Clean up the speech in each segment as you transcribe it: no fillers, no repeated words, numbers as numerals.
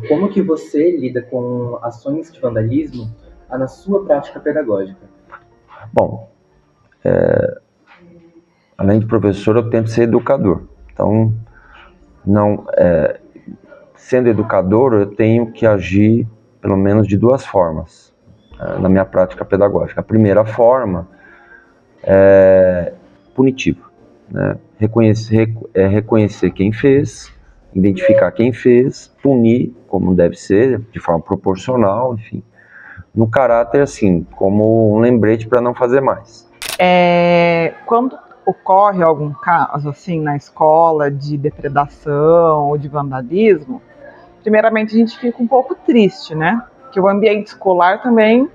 Como que você lida com ações de vandalismo na sua prática pedagógica? Bom, além de professor, eu tento ser educador. Então, sendo educador, eu tenho que agir pelo menos de duas formas na minha prática pedagógica. A primeira forma é punitiva, né? Reconhecer quem fez, identificar quem fez, punir como deve ser, de forma proporcional, enfim, no caráter assim, como um lembrete para não fazer mais. Quando ocorre algum caso assim na escola de depredação ou de vandalismo, primeiramente a gente fica um pouco triste, né? Porque o ambiente escolar também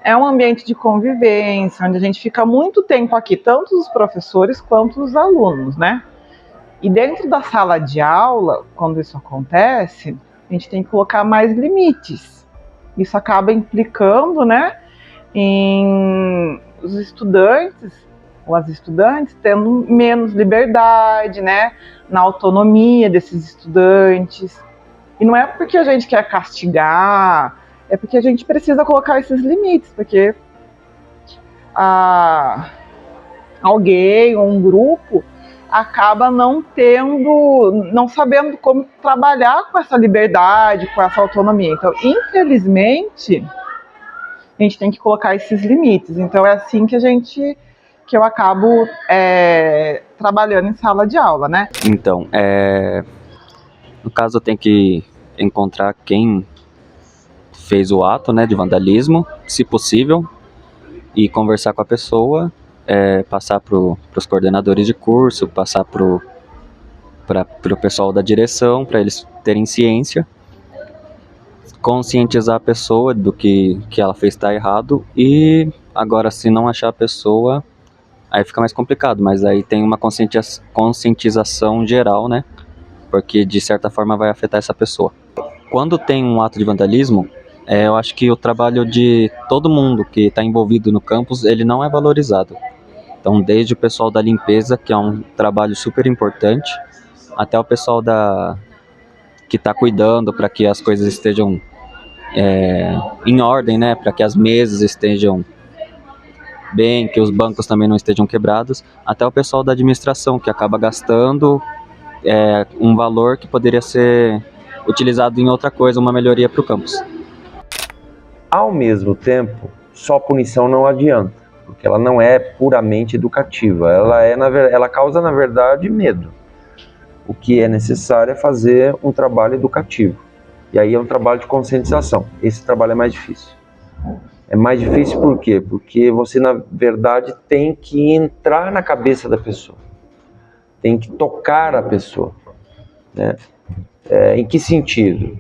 é um ambiente de convivência, onde a gente fica muito tempo aqui, tanto os professores quanto os alunos, né? E dentro da sala de aula, quando isso acontece, a gente tem que colocar mais limites. Isso acaba implicando, né, em os estudantes ou as estudantes tendo menos liberdade, né, na autonomia desses estudantes. E não é porque a gente quer castigar, é porque a gente precisa colocar esses limites, porque alguém ou um grupo acaba não sabendo como trabalhar com essa liberdade, com essa autonomia. Então, infelizmente, a gente tem que colocar esses limites. Então, é assim que eu acabo trabalhando em sala de aula, né? Então, no caso eu tenho que encontrar quem fez o ato, né, de vandalismo, se possível, e conversar com a pessoa, passar para os coordenadores de curso, passar para o pessoal da direção, para eles terem ciência, conscientizar a pessoa do que ela fez está errado. E agora, se não achar a pessoa, aí fica mais complicado, mas aí tem uma conscientização geral, né? Porque de certa forma vai afetar essa pessoa. Quando tem um ato de vandalismo, eu acho que o trabalho de todo mundo que está envolvido no campus, ele não é valorizado. Então, desde o pessoal da limpeza, que é um trabalho super importante, até o pessoal que está cuidando para que as coisas estejam em ordem, né? Para que as mesas estejam bem, que os bancos também não estejam quebrados, até o pessoal da administração, que acaba gastando um valor que poderia ser utilizado em outra coisa, uma melhoria para o campus. Ao mesmo tempo, só punição não adianta, porque ela não é puramente educativa, ela causa, na verdade, medo. O que é necessário é fazer um trabalho educativo, e aí é um trabalho de conscientização. Esse trabalho é mais difícil. É mais difícil por quê? Porque você, na verdade, tem que entrar na cabeça da pessoa, tem que tocar a pessoa, né? Em que sentido?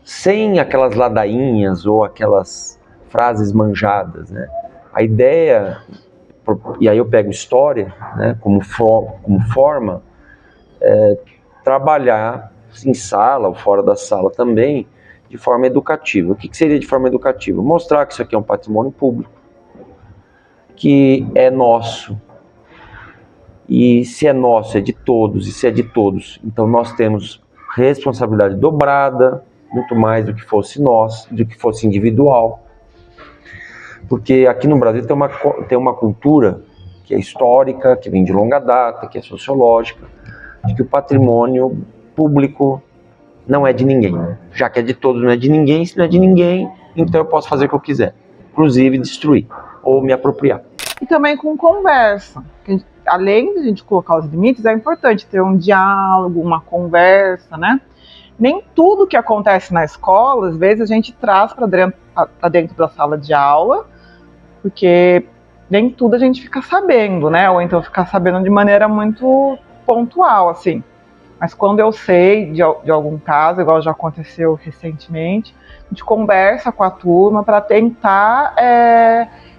Sem aquelas ladainhas ou aquelas frases manjadas, né? A ideia, e aí eu pego história, né, como forma, trabalhar em sala ou fora da sala também, de forma educativa. O que seria de forma educativa? Mostrar que isso aqui é um patrimônio público, que é nosso, e se é nosso, é de todos, e se é de todos, então nós temos responsabilidade dobrada, muito mais do que fosse nosso, do que fosse individual. Porque aqui no Brasil tem uma cultura que é histórica, que vem de longa data, que é sociológica, de que o patrimônio público não é de ninguém. Já que é de todos, não é de ninguém, se não é de ninguém, então eu posso fazer o que eu quiser, inclusive destruir ou me apropriar. E também com conversa. Além de a gente colocar os limites, é importante ter um diálogo, uma conversa, né? Nem tudo que acontece na escola, às vezes a gente traz para dentro da sala de aula, porque nem tudo a gente fica sabendo, né? Ou então ficar sabendo de maneira muito pontual, assim. Mas quando eu sei de algum caso, igual já aconteceu recentemente, a gente conversa com a turma para tentar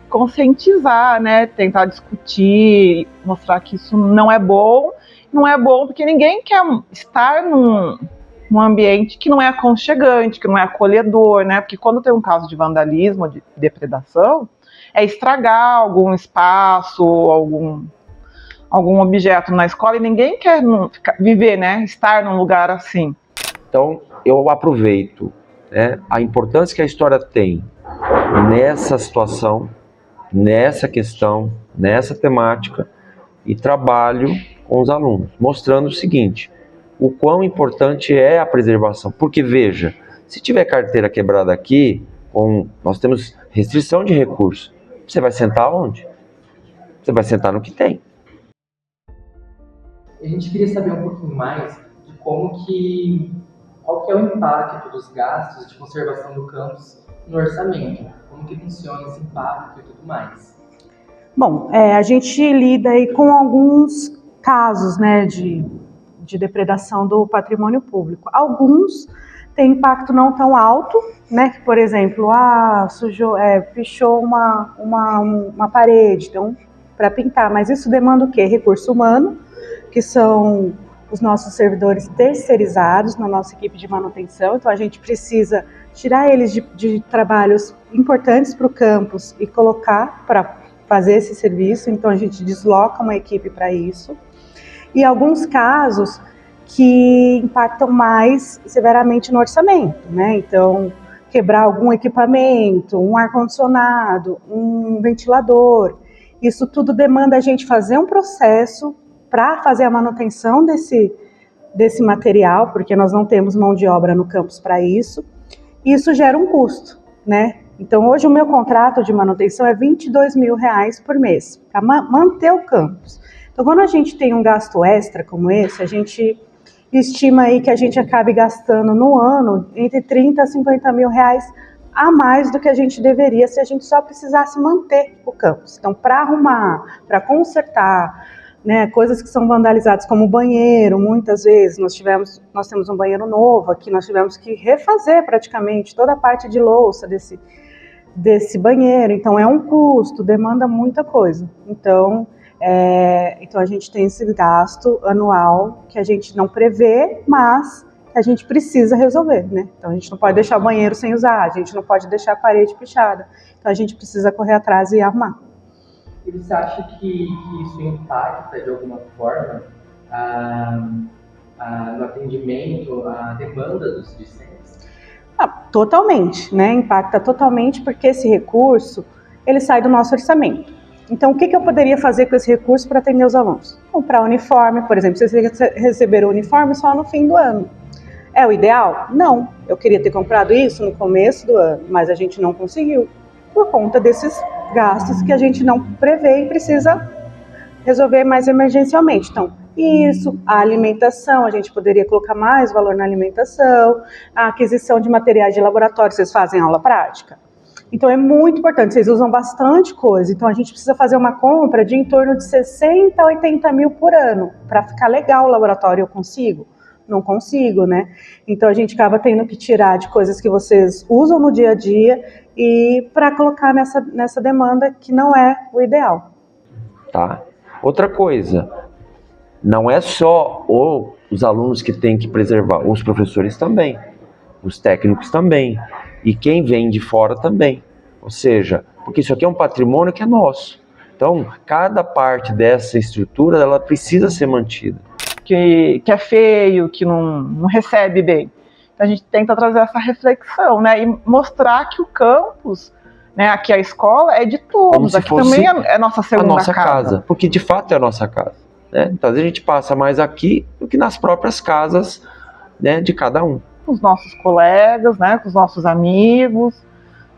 conscientizar, né? Tentar discutir, mostrar que isso não é bom. Não é bom porque ninguém quer estar num ambiente que não é aconchegante, que não é acolhedor, né? Porque quando tem um caso de vandalismo, de depredação, é estragar algum espaço, algum objeto na escola, e ninguém quer viver, né? Estar num lugar assim. Então, eu aproveito, né, a importância que a história tem nessa situação, nessa questão, nessa temática, e trabalho com os alunos, mostrando o seguinte: o quão importante é a preservação. Porque, veja, se tiver carteira quebrada aqui, nós temos restrição de recursos, você vai sentar onde? Você vai sentar no que tem. A gente queria saber um pouquinho mais de qual que é o impacto dos gastos de conservação do campus no orçamento, como que funciona esse impacto e tudo mais. Bom, a gente lida aí com alguns casos, né, de depredação do patrimônio público. Alguns têm impacto não tão alto, né, que, por exemplo, pichou uma parede, então, para pintar, mas isso demanda o quê? Recurso humano, que são os nossos servidores terceirizados na nossa equipe de manutenção, então a gente precisa tirar eles de trabalhos importantes para o campus e colocar para fazer esse serviço, então a gente desloca uma equipe para isso. E alguns casos que impactam mais severamente no orçamento, né? Então, quebrar algum equipamento, um ar-condicionado, um ventilador, isso tudo demanda a gente fazer um processo para fazer a manutenção desse material, porque nós não temos mão de obra no campus para isso, e isso gera um custo, né? Então, hoje o meu contrato de manutenção é R$22 mil por mês, para manter o campus. Então, quando a gente tem um gasto extra como esse, a gente estima aí que a gente acabe gastando no ano entre 30 a 50 mil reais a mais do que a gente deveria se a gente só precisasse manter o campus. Então, para arrumar, para consertar, né, coisas que são vandalizadas, como o banheiro, muitas vezes nós temos um banheiro novo aqui, nós tivemos que refazer praticamente toda a parte de louça desse banheiro, então é um custo, demanda muita coisa. Então a gente tem esse gasto anual que a gente não prevê, mas que a gente precisa resolver, né? Então a gente não pode deixar o banheiro sem usar, a gente não pode deixar a parede pichada, então a gente precisa correr atrás e arrumar. E você acha que isso impacta de alguma forma no atendimento, a demanda dos discentes? Totalmente, né? Impacta totalmente, porque esse recurso, ele sai do nosso orçamento. Então, o que eu poderia fazer com esse recurso para atender os alunos? Comprar uniforme, por exemplo, vocês receberam o uniforme só no fim do ano. É o ideal? Não. Eu queria ter comprado isso no começo do ano, mas a gente não conseguiu, por conta desses gastos que a gente não prevê e precisa resolver mais emergencialmente. Então, isso, a alimentação, a gente poderia colocar mais valor na alimentação, a aquisição de materiais de laboratório, vocês fazem aula prática? Então é muito importante, vocês usam bastante coisa, então a gente precisa fazer uma compra de em torno de 60 a 80 mil por ano, para ficar legal o laboratório. Eu consigo? Não consigo, né? Então a gente acaba tendo que tirar de coisas que vocês usam no dia a dia e para colocar nessa demanda que não é o ideal. Tá? Outra coisa, não é só os alunos que têm que preservar, os professores também, os técnicos também, e quem vem de fora também. Ou seja, porque isso aqui é um patrimônio que é nosso. Então, cada parte dessa estrutura, ela precisa ser mantida. Que é feio, que não recebe bem. Então, a gente tenta trazer essa reflexão, né? E mostrar que o campus, né, aqui a escola é de todos, aqui também é nossa segunda nossa casa. Porque de fato é a nossa casa, né? Então, às vezes a gente passa mais aqui do que nas próprias casas, né, de cada um. Com os nossos colegas, né, com os nossos amigos,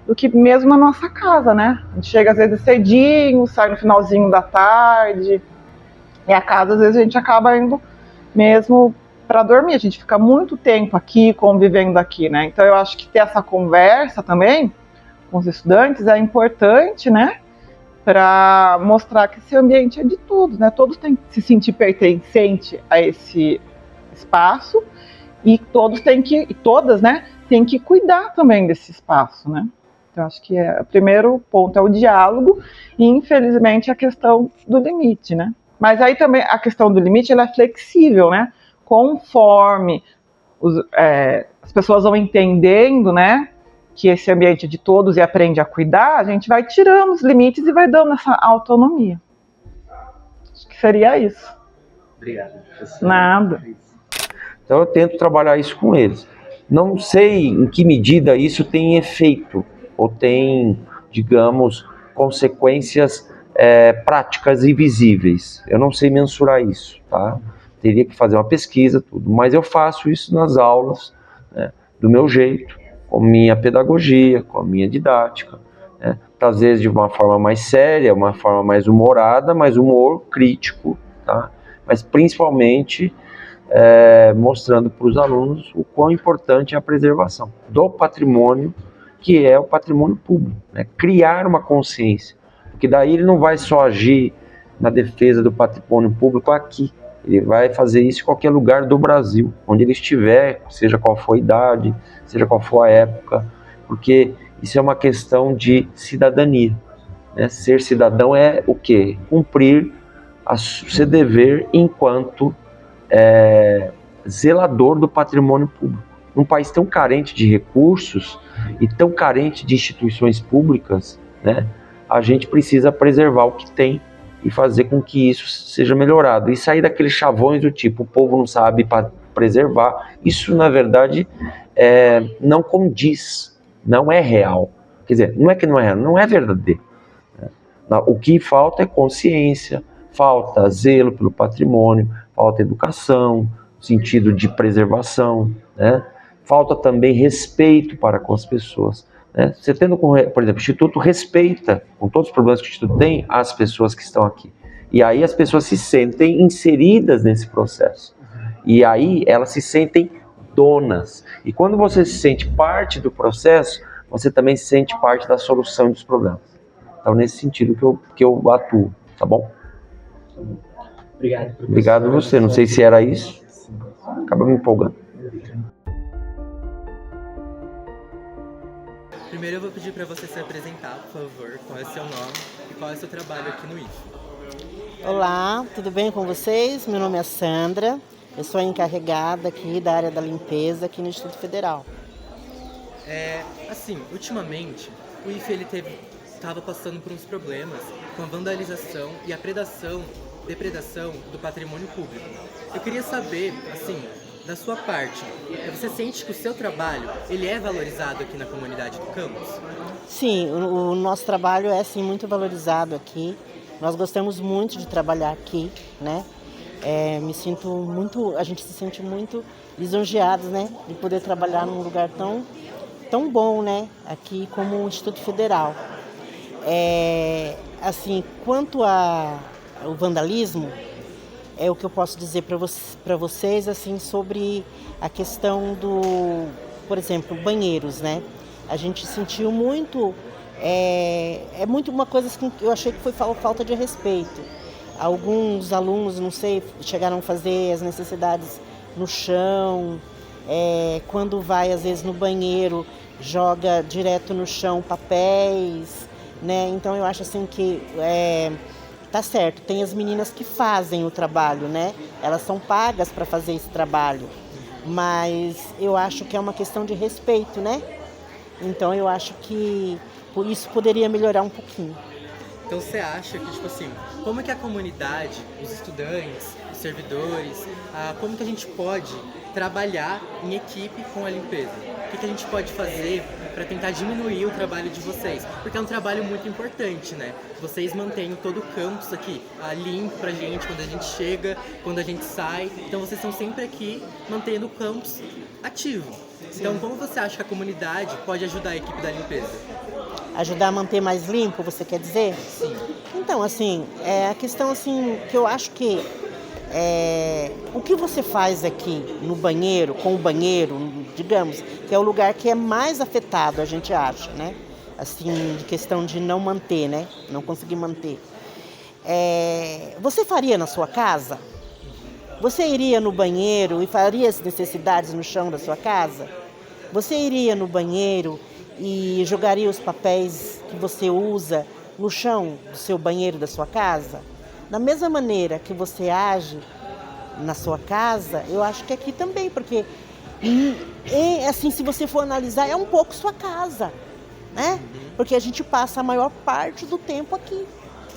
do que mesmo na nossa casa, né? A gente chega às vezes cedinho, sai no finalzinho da tarde, e a casa às vezes a gente acaba indo mesmo para dormir, a gente fica muito tempo aqui, convivendo aqui, né? Então eu acho que ter essa conversa também com os estudantes é importante, né? Para mostrar que esse ambiente é de todos, né? Todos têm que se sentir pertencente a esse espaço e todas, né, têm que cuidar também desse espaço, né? Então acho que o primeiro ponto é o diálogo e infelizmente a questão do limite, né? Mas aí também a questão do limite, ela é flexível, né? Conforme as pessoas vão entendendo, né, que esse ambiente é de todos e aprende a cuidar, a gente vai tirando os limites e vai dando essa autonomia. Acho que seria isso. Obrigado, professor. Nada. Então eu tento trabalhar isso com eles. Não sei em que medida isso tem efeito ou tem, digamos, consequências práticas e visíveis. Eu não sei mensurar isso, tá? Teria que fazer uma pesquisa, tudo. Mas eu faço isso nas aulas, né, do meu jeito, com minha pedagogia, com a minha didática, né? Às vezes de uma forma mais séria, uma forma mais humorada, mas humor crítico, tá? Mas principalmente mostrando para os alunos o quão importante é a preservação do patrimônio, que é o patrimônio público, né? Criar uma consciência, porque daí ele não vai só agir na defesa do patrimônio público aqui, ele vai fazer isso em qualquer lugar do Brasil, onde ele estiver, seja qual for a idade, seja qual for a época, porque isso é uma questão de cidadania, né? Ser cidadão é o quê? Cumprir seu dever enquanto zelador do patrimônio público. Num país tão carente de recursos e tão carente de instituições públicas, né, a gente precisa preservar o que tem e fazer com que isso seja melhorado. E sair daqueles chavões do tipo, o povo não sabe preservar. Isso, na verdade, não condiz, não é real. Quer dizer, não é que não é real, não é verdadeiro. O que falta é consciência, falta zelo pelo patrimônio, falta educação, sentido de preservação, né? Falta também respeito para com as pessoas, né? Você tendo, por exemplo, o Instituto respeita, com todos os problemas que o Instituto tem, as pessoas que estão aqui. E aí as pessoas se sentem inseridas nesse processo. E aí elas se sentem donas. E quando você se sente parte do processo, você também se sente parte da solução dos problemas. Então, nesse sentido que eu atuo, tá bom? Obrigado, professor. Obrigado a você. Não sei se era isso. Acaba me empolgando. Primeiro eu vou pedir para você se apresentar, por favor. Qual é o seu nome e qual é o seu trabalho aqui no IFE? Olá, tudo bem com vocês? Meu nome é Sandra. Eu sou a encarregada aqui da área da limpeza aqui no Instituto Federal. Ultimamente, o IFE estava passando por uns problemas com a vandalização e a depredação do patrimônio público. Eu queria saber, da sua parte, você sente que o seu trabalho ele é valorizado aqui na comunidade do campus? Sim, o nosso trabalho é sim muito valorizado aqui. Nós gostamos muito de trabalhar aqui, né? A gente se sente muito lisonjeados, né? De poder trabalhar num lugar tão bom, né? Aqui como o Instituto Federal. Quanto ao vandalismo, é o que eu posso dizer para vocês sobre a questão por exemplo, banheiros, né? A gente sentiu muito, muito uma coisa que eu achei que foi falta de respeito. Alguns alunos, não sei, chegaram a fazer as necessidades no chão, quando vai às vezes no banheiro, joga direto no chão papéis, né? Então eu acho que tá certo, tem as meninas que fazem o trabalho, né? Elas são pagas para fazer esse trabalho, mas eu acho que é uma questão de respeito, né? Então eu acho que por isso poderia melhorar um pouquinho. Então você acha que, como é que a comunidade, os estudantes, os servidores, como que a gente pode trabalhar em equipe com a limpeza? O que a gente pode fazer para tentar diminuir o trabalho de vocês? Porque é um trabalho muito importante, né? Vocês mantêm todo o campus aqui limpo pra gente quando a gente chega, quando a gente sai. Então vocês estão sempre aqui mantendo o campus ativo. Sim. Então como você acha que a comunidade pode ajudar a equipe da limpeza? Ajudar a manter mais limpo, você quer dizer? Sim. Então, a questão que eu acho que o que você faz aqui no banheiro, com o banheiro, digamos, que é o lugar que é mais afetado, a gente acha, né? De questão de não manter, né? Não conseguir manter. Você faria na sua casa? Você iria no banheiro e faria as necessidades no chão da sua casa? Você iria no banheiro e jogaria os papéis que você usa no chão do seu banheiro da sua casa? Da mesma maneira que você age na sua casa, eu acho que aqui também, porque se você for analisar, é um pouco sua casa, né? Porque a gente passa a maior parte do tempo aqui,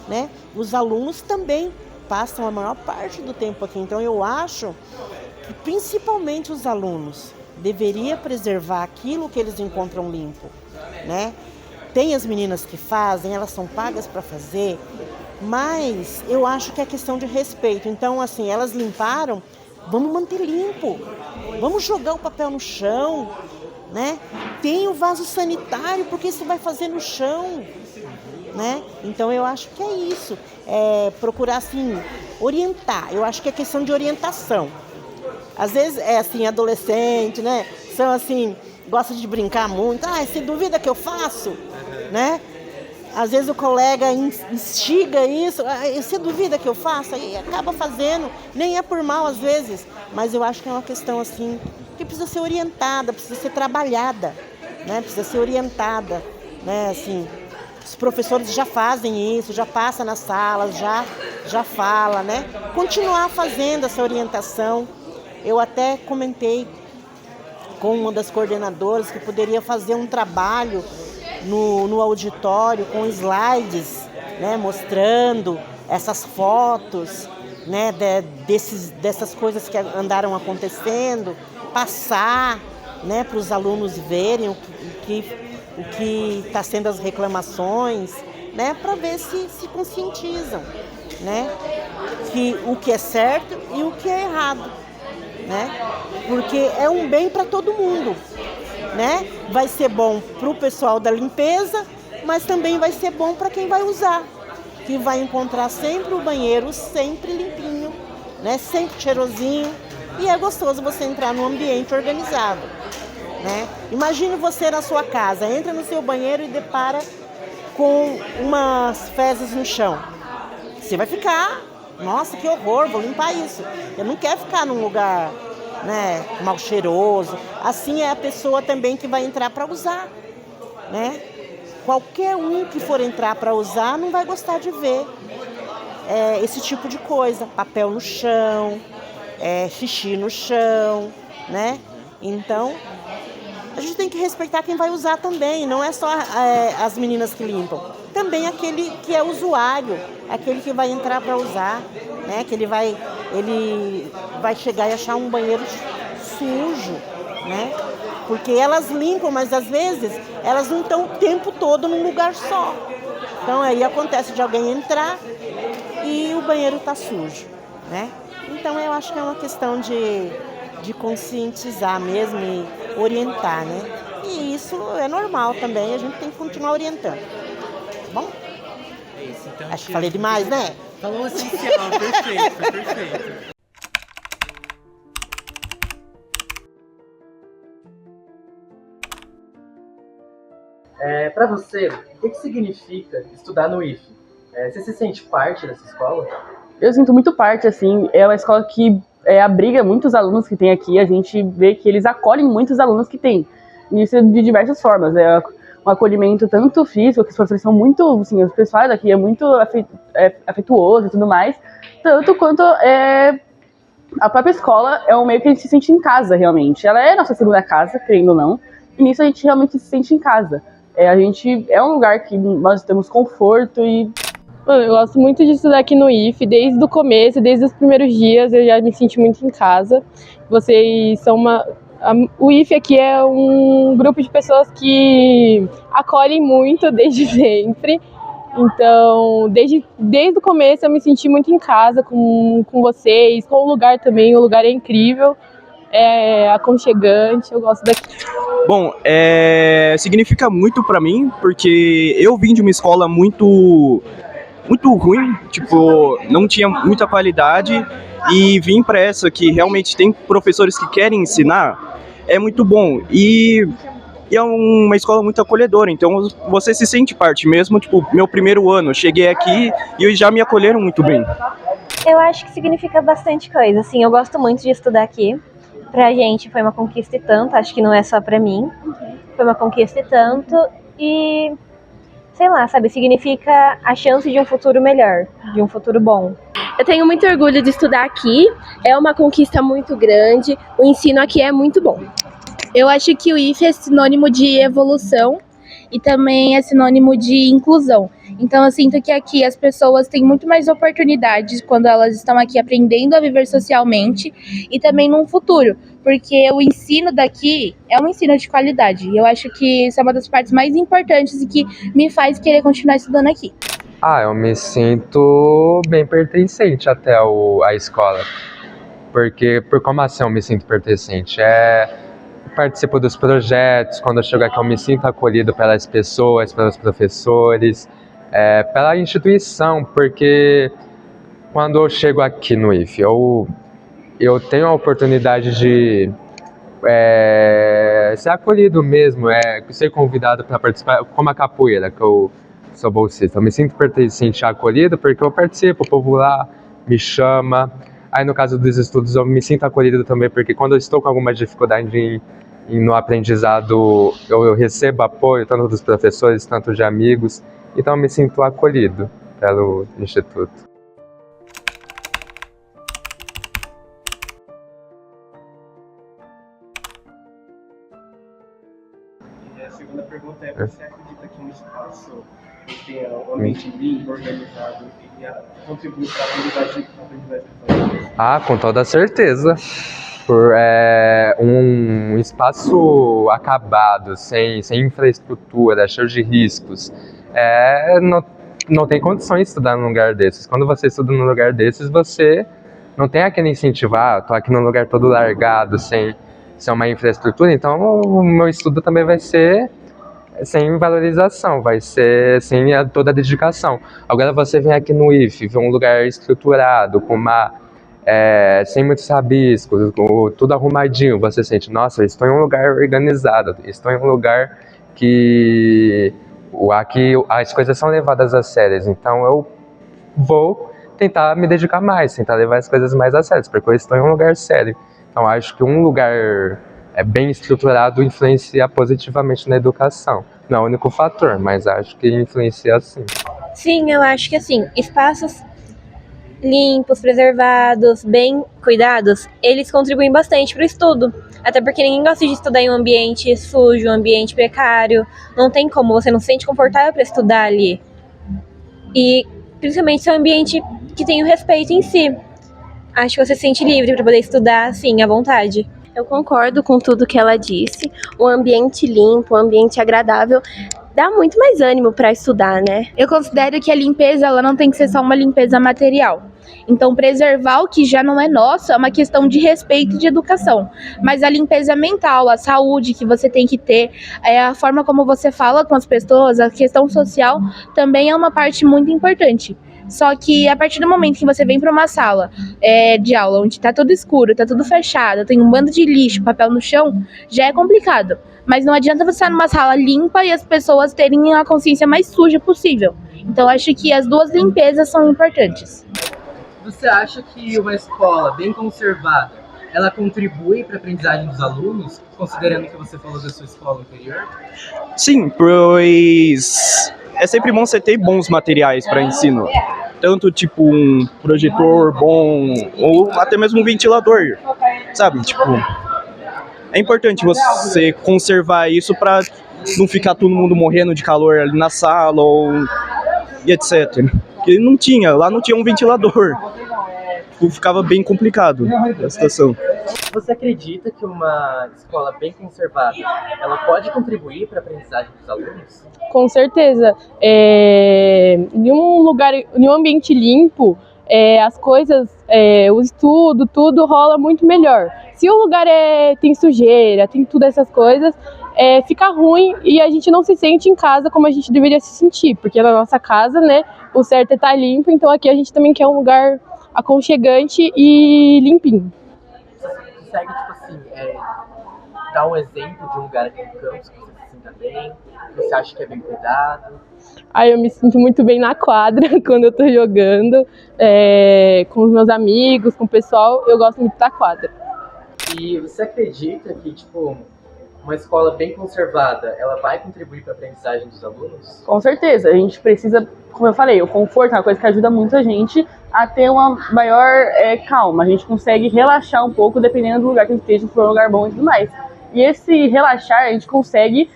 né? Os alunos também passam a maior parte do tempo aqui, então eu acho que principalmente os alunos deveria preservar aquilo que eles encontram limpo, né? Tem as meninas que fazem, elas são pagas para fazer, mas eu acho que é questão de respeito. Então, assim, elas limparam, vamos manter limpo, vamos jogar o papel no chão, né? Tem o vaso sanitário, porque você vai fazer no chão, né? Então, eu acho que é isso, procurar, assim, orientar. Eu acho que é questão de orientação. Às vezes é assim, adolescente, né? São assim, gosta de brincar muito. Você duvida que eu faço? Né? Às vezes o colega instiga isso. Você duvida que eu faço? Aí acaba fazendo. Nem é por mal às vezes. Mas eu acho que é uma questão assim, que precisa ser orientada, precisa ser trabalhada, né? Precisa ser orientada, né? Assim, os professores já fazem isso, já passa nas salas, já fala, né? Continuar fazendo essa orientação. Eu até comentei com uma das coordenadoras que poderia fazer um trabalho no auditório com slides, né, mostrando essas fotos, né, dessas coisas que andaram acontecendo, passar, né, para os alunos verem o que está sendo as reclamações, né, para ver se conscientizam, né, que o que é certo e o que é errado. Né? Porque é um bem para todo mundo, né? Vai ser bom para o pessoal da limpeza, mas também vai ser bom para quem vai usar, que vai encontrar sempre o banheiro sempre limpinho, né? Sempre cheirosinho, e é gostoso você entrar num ambiente organizado, né? Imagine você na sua casa, entra no seu banheiro e depara com umas fezes no chão. Você vai ficar... Nossa, que horror, vou limpar isso. Eu não quero ficar num lugar, né, mal cheiroso. Assim é a pessoa também que vai entrar para usar, né? Qualquer um que for entrar para usar não vai gostar de ver esse tipo de coisa. Papel no chão, xixi no chão, né? Então, a gente tem que respeitar quem vai usar também. Não é só as meninas que limpam. Também aquele que é usuário, aquele que vai entrar para usar, né? Que ele vai chegar e achar um banheiro sujo, né? Porque elas limpam, mas às vezes elas não estão o tempo todo num lugar só. Então aí acontece de alguém entrar e o banheiro está sujo, né? Então eu acho que é uma questão de conscientizar mesmo e orientar, né? E isso é normal também, a gente tem que continuar orientando. Bom? É isso, então, acho que falei demais, né? Falou essencial, perfeito, perfeito. Para você, o que significa estudar no IFE? Você se sente parte dessa escola? Eu sinto muito parte, assim, é uma escola que abriga muitos alunos que tem aqui, a gente vê que eles acolhem muitos alunos que tem, isso de diversas formas, um acolhimento tanto físico, que os professores são muito, assim, os pessoal daqui é muito afetuoso e tudo mais, tanto quanto a própria escola é um meio que a gente se sente em casa, realmente. Ela é nossa segunda casa, querendo ou não, e nisso a gente realmente se sente em casa. A gente é um lugar que nós temos conforto e... Eu gosto muito de estudar aqui no IFE, desde o começo, desde os primeiros dias, eu já me senti muito em casa. Vocês são o IFE aqui é um grupo de pessoas que acolhem muito desde sempre. Então, desde o começo eu me senti muito em casa com vocês, com o lugar também. O lugar é incrível, é aconchegante, eu gosto daqui. Bom, significa muito pra mim, porque eu vim de uma escola muito ruim, tipo, não tinha muita qualidade, e vim para essa que realmente tem professores que querem ensinar, é muito bom, e é uma escola muito acolhedora, então você se sente parte mesmo, tipo, meu primeiro ano, eu cheguei aqui e já me acolheram muito bem. Eu acho que significa bastante coisa, assim, eu gosto muito de estudar aqui, pra gente foi uma conquista e tanto, acho que não é só pra mim, foi uma conquista e tanto, e... sei lá, sabe, significa a chance de um futuro melhor, de um futuro bom. Eu tenho muito orgulho de estudar aqui, é uma conquista muito grande, o ensino aqui é muito bom. Eu acho que o IFE é sinônimo de evolução e também é sinônimo de inclusão. Então eu sinto que aqui as pessoas têm muito mais oportunidades quando elas estão aqui aprendendo a viver socialmente e também no futuro, porque o ensino daqui é um ensino de qualidade. E eu acho que isso é uma das partes mais importantes e que me faz querer continuar estudando aqui. Eu me sinto bem pertencente até a escola. Porque, por como assim eu me sinto pertencente? Participo dos projetos, quando eu chego aqui eu me sinto acolhido pelas pessoas, pelos professores, pela instituição, porque quando eu chego aqui no IF, eu tenho a oportunidade de ser acolhido mesmo, ser convidado para participar, como a capoeira, que eu sou bolsista. Eu me sinto pertencente e acolhido porque eu participo, o povo lá me chama. Aí no caso dos estudos eu me sinto acolhido também, porque quando eu estou com alguma dificuldade no aprendizado, eu recebo apoio tanto dos professores, tanto de amigos, então eu me sinto acolhido pelo Instituto. E a segunda pergunta é: você acredita que um espaço que tenha um ambiente limpo, organizado, contribui para a aprendizagem dos Com toda certeza. Um espaço acabado, sem infraestrutura, cheio de riscos, não tem condições de estudar num lugar desses. Quando você estuda num lugar desses, você não tem aquele incentivo, tô aqui num lugar todo largado, sem uma infraestrutura, então o meu estudo também vai ser sem valorização, vai ser sem toda a dedicação. Agora você vem aqui no IF, vê um lugar estruturado, com sem muitos rabiscos, tudo arrumadinho, você sente, nossa, eu estou em um lugar organizado, estou em um lugar que aqui as coisas são levadas a sérias, então eu vou tentar me dedicar mais, tentar levar as coisas mais a sério, porque eu estou em um lugar sério. Então acho que um lugar bem estruturado influencia positivamente na educação. Não é o único fator, mas acho que influencia sim. Sim, eu acho que assim, espaços limpos, preservados, bem cuidados, eles contribuem bastante para o estudo. Até porque ninguém gosta de estudar em um ambiente sujo, um ambiente precário. Não tem como, você não se sente confortável para estudar ali. E principalmente se é um ambiente que tem o respeito em si. Acho que você se sente livre para poder estudar, assim, à vontade. Eu concordo com tudo que ela disse. Um ambiente limpo, um ambiente agradável dá muito mais ânimo para estudar, né? Eu considero que a limpeza ela não tem que ser só uma limpeza material. Então, preservar o que já não é nosso é uma questão de respeito e de educação. Mas a limpeza mental, a saúde que você tem que ter, a forma como você fala com as pessoas, a questão social também é uma parte muito importante. Só que a partir do momento que você vem para uma sala de aula onde está tudo escuro, está tudo fechado, tem um bando de lixo, papel no chão, já é complicado. Mas não adianta você estar numa sala limpa e as pessoas terem a consciência mais suja possível. Então acho que as duas limpezas são importantes. Você acha que uma escola bem conservada, ela contribui para a aprendizagem dos alunos, considerando que você falou da sua escola anterior? Sim, pois é sempre bom você ter bons materiais para ensino. Tanto tipo um projetor bom, ou até mesmo um ventilador, sabe? Tipo, é importante você conservar isso para não ficar todo mundo morrendo de calor ali na sala e etc. Porque lá não tinha um ventilador. Ficava bem complicado a situação. Você acredita que uma escola bem conservada, ela pode contribuir para a aprendizagem dos alunos? Com certeza. Em um ambiente limpo, as coisas, o estudo, tudo rola muito melhor. Se o lugar tem sujeira, tem tudo essas coisas, fica ruim e a gente não se sente em casa como a gente deveria se sentir, porque na nossa casa, né, o certo é estar limpo, então aqui a gente também quer um lugar aconchegante e limpinho. Você consegue, tipo assim, dar um exemplo de um lugar aqui no campus que você se sinta bem, que você acha que é bem cuidado? Eu me sinto muito bem na quadra quando eu tô jogando, com os meus amigos, com o pessoal, eu gosto muito da quadra. E você acredita que, tipo, uma escola bem conservada, ela vai contribuir para a aprendizagem dos alunos? Com certeza, a gente precisa, como eu falei, o conforto é uma coisa que ajuda muito a gente a ter uma maior calma. A gente consegue relaxar um pouco dependendo do lugar que a gente esteja, se for um lugar bom e tudo mais. E esse relaxar a gente consegue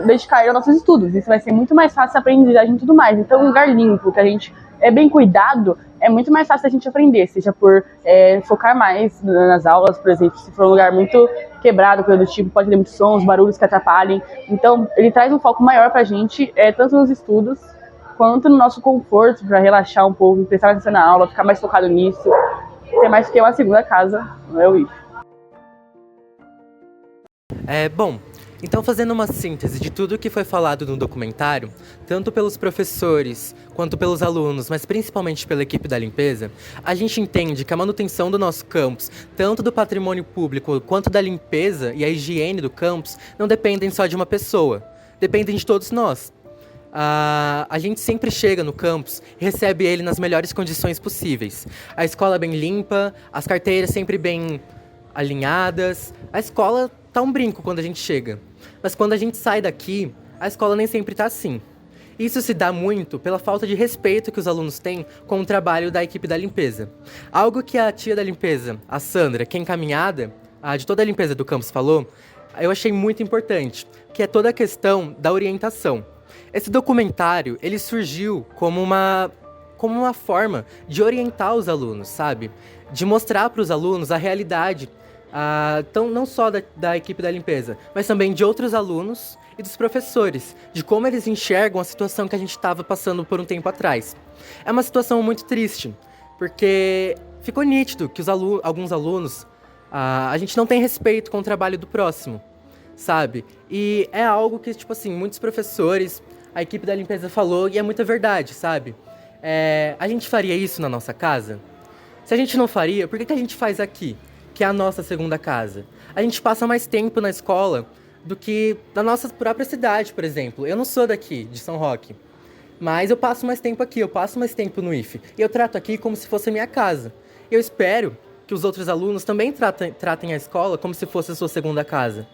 dedicar ele aos nossos estudos. Isso vai ser muito mais fácil a aprendizagem e tudo mais. Então, um lugar limpo, que a gente é bem cuidado, é muito mais fácil a gente aprender, seja por focar mais nas aulas, por exemplo, se for um lugar muito quebrado, coisa do tipo, pode ter muitos sons, barulhos que atrapalhem. Então, ele traz um foco maior pra gente, tanto nos estudos, quanto no nosso conforto, para relaxar um pouco, prestar atenção na aula, ficar mais focado nisso, ter mais que uma segunda casa, não é o IF. Bom, então fazendo uma síntese de tudo o que foi falado no documentário, tanto pelos professores quanto pelos alunos, mas principalmente pela equipe da limpeza, a gente entende que a manutenção do nosso campus, tanto do patrimônio público quanto da limpeza e a higiene do campus, não dependem só de uma pessoa, dependem de todos nós. A gente sempre chega no campus e recebe ele nas melhores condições possíveis. A escola bem limpa, as carteiras sempre bem alinhadas, a escola tá um brinco quando a gente chega. Mas quando a gente sai daqui, a escola nem sempre tá assim. Isso se dá muito pela falta de respeito que os alunos têm com o trabalho da equipe da limpeza. Algo que a tia da limpeza, a Sandra, que é encaminhada de toda a limpeza do campus, falou, eu achei muito importante, que é toda a questão da orientação. Esse documentário, ele surgiu como uma forma de orientar os alunos, sabe? De mostrar para os alunos a realidade, então, não só da equipe da limpeza, mas também de outros alunos e dos professores, de como eles enxergam a situação que a gente estava passando por um tempo atrás. É uma situação muito triste, porque ficou nítido que alguns alunos, a gente não tem respeito com o trabalho do próximo, sabe? E é algo que, tipo assim, muitos professores, a equipe da limpeza falou, e é muita verdade, sabe? A gente faria isso na nossa casa? Se a gente não faria, por que a gente faz aqui? Que é a nossa segunda casa. A gente passa mais tempo na escola do que na nossa própria cidade, por exemplo. Eu não sou daqui, de São Roque, mas eu passo mais tempo aqui, eu passo mais tempo no IF. E eu trato aqui como se fosse a minha casa. Eu espero que os outros alunos também tratem a escola como se fosse a sua segunda casa.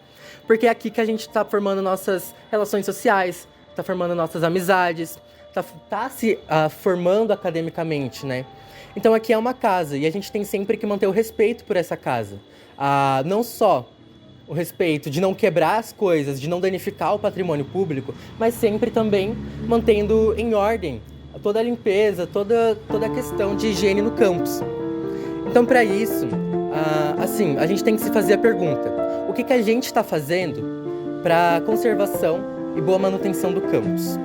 Porque é aqui que a gente está formando nossas relações sociais, está formando nossas amizades, está se formando academicamente, né? Então aqui é uma casa e a gente tem sempre que manter o respeito por essa casa. Não só o respeito de não quebrar as coisas, de não danificar o patrimônio público, mas sempre também mantendo em ordem toda a limpeza, toda a questão de higiene no campus. Então, para isso, a gente tem que se fazer a pergunta: o que a gente está fazendo para a conservação e boa manutenção do campus?